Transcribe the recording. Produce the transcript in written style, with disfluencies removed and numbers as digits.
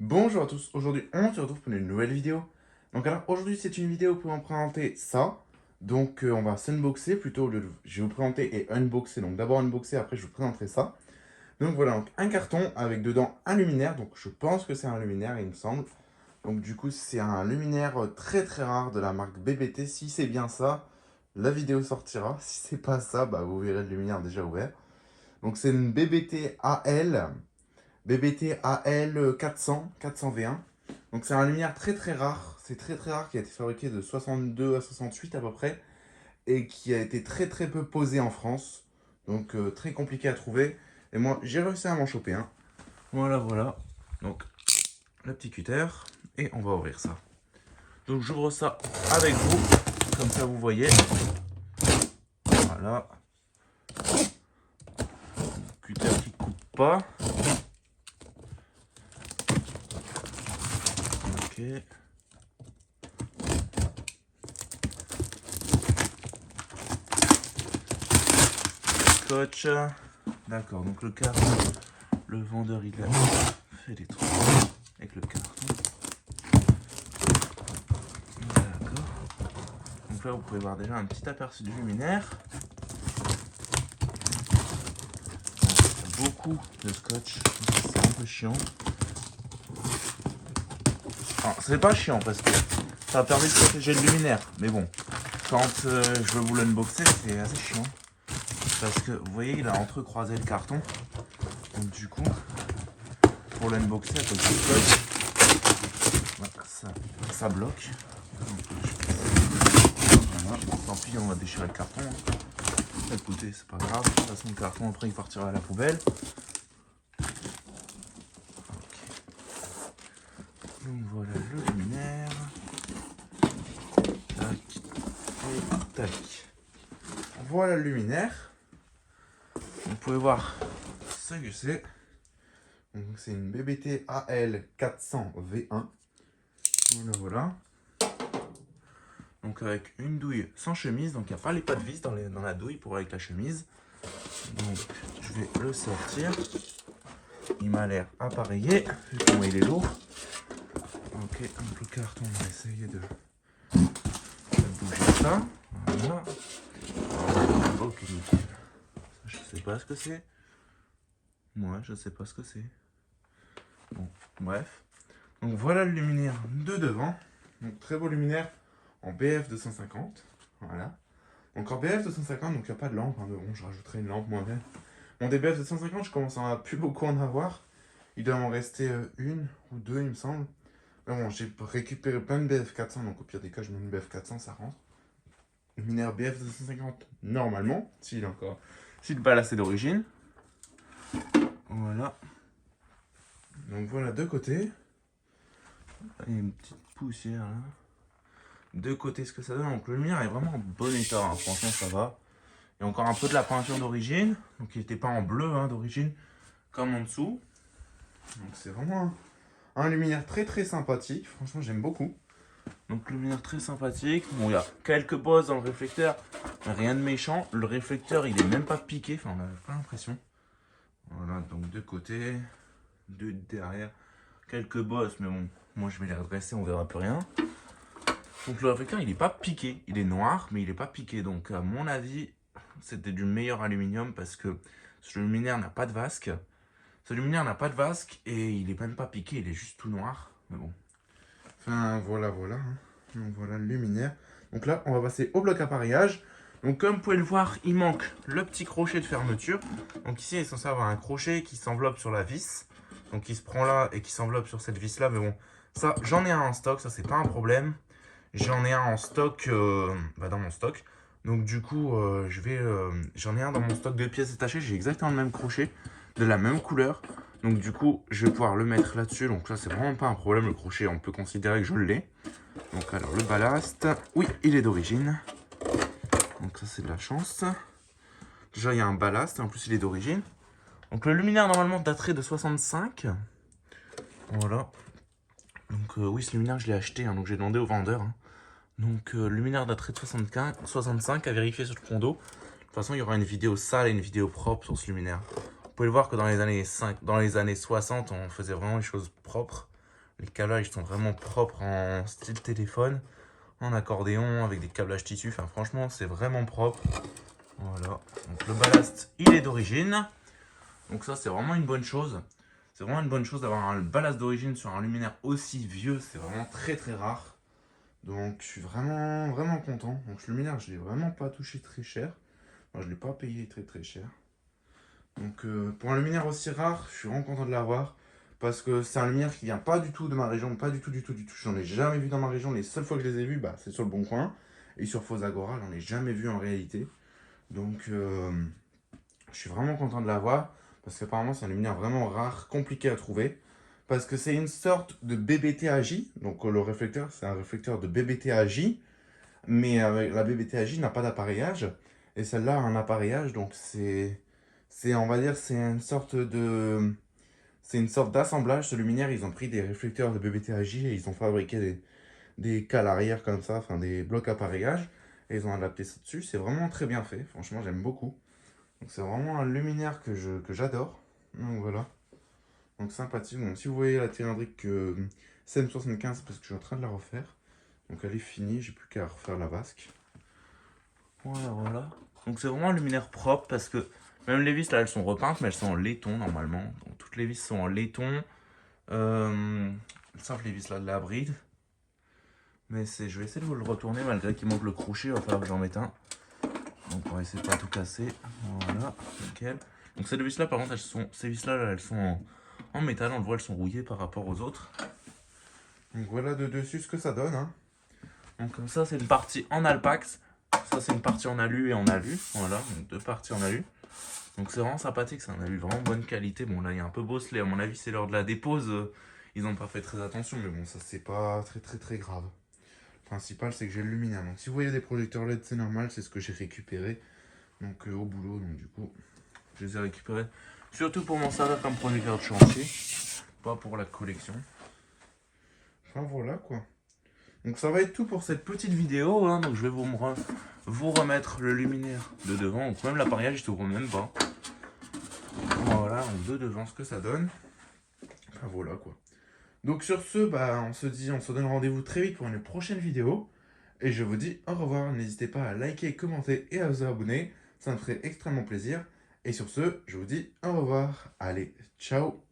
Bonjour à tous, aujourd'hui on se retrouve pour une nouvelle vidéo. Donc alors aujourd'hui c'est une vidéo pour en présenter ça. Donc on va s'unboxer plutôt, je vais vous présenter et unboxer. Donc d'abord unboxer, après je vous présenterai ça. Donc voilà, donc un carton avec dedans un luminaire. Donc je pense que c'est un luminaire il me semble. Donc du coup c'est un luminaire très très rare de la marque BBT. Si c'est bien ça, la vidéo sortira. Si c'est pas ça, bah vous verrez le luminaire déjà ouvert. Donc c'est une BBT AL 400V1. Donc c'est un luminaire très très rare. C'est très très rare qui a été fabriqué de 62 à 68 à peu près. Et qui a été très très peu posé en France. Donc très compliqué à trouver. Et moi j'ai réussi à m'en choper un. Voilà voilà. Donc le petit cutter. Et on va ouvrir ça. Donc j'ouvre ça avec vous. Comme ça vous voyez. Voilà. Cutter qui coupe pas. Ok. Scotch. D'accord, donc le carton, le vendeur il a fait des trous avec le carton. D'accord. Donc là vous pouvez voir déjà un petit aperçu du luminaire. Il y a beaucoup de scotch, c'est un peu chiant. Enfin, c'est pas chiant parce que ça permet de protéger le luminaire. Mais bon, quand je veux vous l'unboxer, c'est assez chiant. Parce que vous voyez, il a entrecroisé le carton. Donc du coup, pour l'unboxer à cause du scotch, ça bloque. Voilà. Tant pis, on va déchirer le carton. Écoutez, c'est pas grave. De toute façon, le carton, après, il partira à la poubelle. Donc voilà le luminaire. Tac. Et tac. Voilà le luminaire. Vous pouvez voir ce que c'est. C'est une BBT AL 400V1. Voilà, voilà. Donc avec une douille sans chemise. Donc il n'y a pas les pas de vis dans la douille pour avec la chemise. Donc je vais le sortir. Il m'a l'air appareillé. Vu comment il est lourd. Ok, donc le carton, on va essayer de bouger ça. Voilà. Ok, nickel. Je sais pas ce que c'est. Moi, je sais pas ce que c'est. Bon, bref. Donc voilà le luminaire de devant. Donc très beau luminaire en BF 250. Voilà. Donc en BF 250, donc il n'y a pas de lampe. Hein, mais bon, je rajouterai une lampe moi-même. Mon DBF 250, je commence à plus beaucoup en avoir. Il doit m'en rester une ou deux, il me semble. Mais bon, j'ai récupéré plein de BF 400, donc au pire des cas, je mets une BF 400, ça rentre. Luminaire BF 250, normalement, s'il est encore. S'il n'est pas là, c'est d'origine. Voilà. Donc voilà, deux côtés. Il y a une petite poussière là. Deux côtés, ce que ça donne. Donc le luminaire est vraiment en bon état, hein. Franchement, ça va. Il y a encore un peu de la peinture d'origine. Donc il n'était pas en bleu hein, d'origine, comme en dessous. Donc c'est vraiment un luminaire très très sympathique. Franchement, j'aime beaucoup. Donc luminaire très sympathique. Bon, il y a quelques bosses dans le réflecteur, mais rien de méchant. Le réflecteur, il est même pas piqué. Enfin, on n'a pas l'impression. Voilà, donc deux côtés, deux derrière. Quelques bosses, mais bon, moi je vais les redresser, on verra plus rien. Donc le réflecteur, il n'est pas piqué. Il est noir, mais il n'est pas piqué. Donc à mon avis, c'était du meilleur aluminium parce que ce luminaire n'a pas de vasque. Ce luminaire n'a pas de vasque et il est même pas piqué, il est juste tout noir. Mais bon. Enfin, voilà, voilà. Hein. Donc voilà le luminaire. Donc là, on va passer au bloc appareillage. Donc comme vous pouvez le voir, il manque le petit crochet de fermeture. Donc ici, il est censé avoir un crochet qui s'enveloppe sur la vis. Donc il se prend là et qui s'enveloppe sur cette vis là. Mais bon, ça, j'en ai un en stock, ça c'est pas un problème. J'en ai un en stock dans mon stock. Donc du coup, j'en ai un dans mon stock de pièces détachées. J'ai exactement le même crochet, de la même couleur. Donc du coup, je vais pouvoir le mettre là-dessus. Donc là, c'est vraiment pas un problème. Le crochet, on peut considérer que je l'ai. Donc alors, le ballast. Oui, il est d'origine. Donc ça, c'est de la chance. Déjà, il y a un ballast. En plus, il est d'origine. Donc le luminaire, normalement, daterait de 65. Voilà. Donc oui, ce luminaire, je l'ai acheté. Hein, donc j'ai demandé au vendeur. Hein. Donc le luminaire daterait de 65 à vérifier sur le condo. De toute façon, il y aura une vidéo sale et une vidéo propre sur ce luminaire. Vous pouvez le voir que dans les années 60, on faisait vraiment les choses propres. Les câblages sont vraiment propres en style téléphone, en accordéon, avec des câblages tissu. Enfin, franchement, c'est vraiment propre. Voilà. Donc, le ballast, il est d'origine. Donc, ça, c'est vraiment une bonne chose. C'est vraiment une bonne chose d'avoir un ballast d'origine sur un luminaire aussi vieux. C'est vraiment très très rare. Donc, je suis vraiment vraiment content. Donc, ce luminaire, je ne l'ai vraiment pas touché très cher. Moi, je ne l'ai pas payé très très cher. Donc, pour un luminaire aussi rare, je suis vraiment content de l'avoir. Parce que c'est un luminaire qui vient pas du tout de ma région, pas du tout, du tout, du tout. J'en ai jamais vu dans ma région. Les seules fois que je les ai vus, bah, c'est sur le Bon Coin. Et sur Faux Agora, j'en ai jamais vu en réalité. Donc, je suis vraiment content de l'avoir. Parce qu'apparemment, c'est un luminaire vraiment rare, compliqué à trouver. Parce que c'est une sorte de BBTAJ. Donc, le réflecteur, c'est un réflecteur de BBTAJ. Mais la BBTAJ n'a pas d'appareillage. Et celle-là a un appareillage. Donc, on va dire, c'est une sorte d'assemblage. Ce luminaire, ils ont pris des réflecteurs de BBTAJ et ils ont fabriqué des cales arrière comme ça, enfin des blocs appareillage. Et ils ont adapté ça dessus. C'est vraiment très bien fait. Franchement, j'aime beaucoup. Donc c'est vraiment un luminaire que j'adore. Donc voilà. Donc sympathique. Donc si vous voyez la cylindrique CM75, parce que je suis en train de la refaire. Donc elle est finie, j'ai plus qu'à refaire la vasque. Voilà, voilà. Donc c'est vraiment un luminaire propre parce que même les vis là elles sont repeintes mais elles sont en laiton normalement. Donc toutes les vis sont en laiton. Sauf les vis là de la bride. Mais je vais essayer de vous le retourner malgré qu'il manque le crochet, il va falloir que j'en mette un. Donc on va essayer de pas tout casser. Voilà, nickel. Donc ces deux vis là par contre ces vis là elles sont en métal, on le voit elles sont rouillées par rapport aux autres. Donc voilà de dessus ce que ça donne. Hein. Donc comme ça c'est une partie en alpax. Ça c'est une partie en alu et en alu. Voilà, donc deux parties en alu. Donc c'est vraiment sympathique, c'est un alu vraiment bonne qualité. Bon là il y a un peu bosselé, à mon avis c'est lors de la dépose. Ils n'ont pas fait très attention, mais bon ça c'est pas très très très grave. Le principal c'est que j'ai le luminaire. Donc si vous voyez des projecteurs LED c'est normal, c'est ce que j'ai récupéré. Donc au boulot, donc du coup je les ai récupérés. Surtout pour m'en servir comme projecteur de chantier, pas pour la collection. Enfin voilà quoi. Donc ça va être tout pour cette petite vidéo. Hein. Donc je vais vous remettre le luminaire de devant. Donc même l'appareillage je t'ouvre même pas. Voilà, donc de devant ce que ça donne. Enfin voilà quoi. Donc sur ce, bah on se donne rendez-vous très vite pour une prochaine vidéo. Et je vous dis au revoir. N'hésitez pas à liker, commenter et à vous abonner. Ça me ferait extrêmement plaisir. Et sur ce, je vous dis au revoir. Allez, ciao.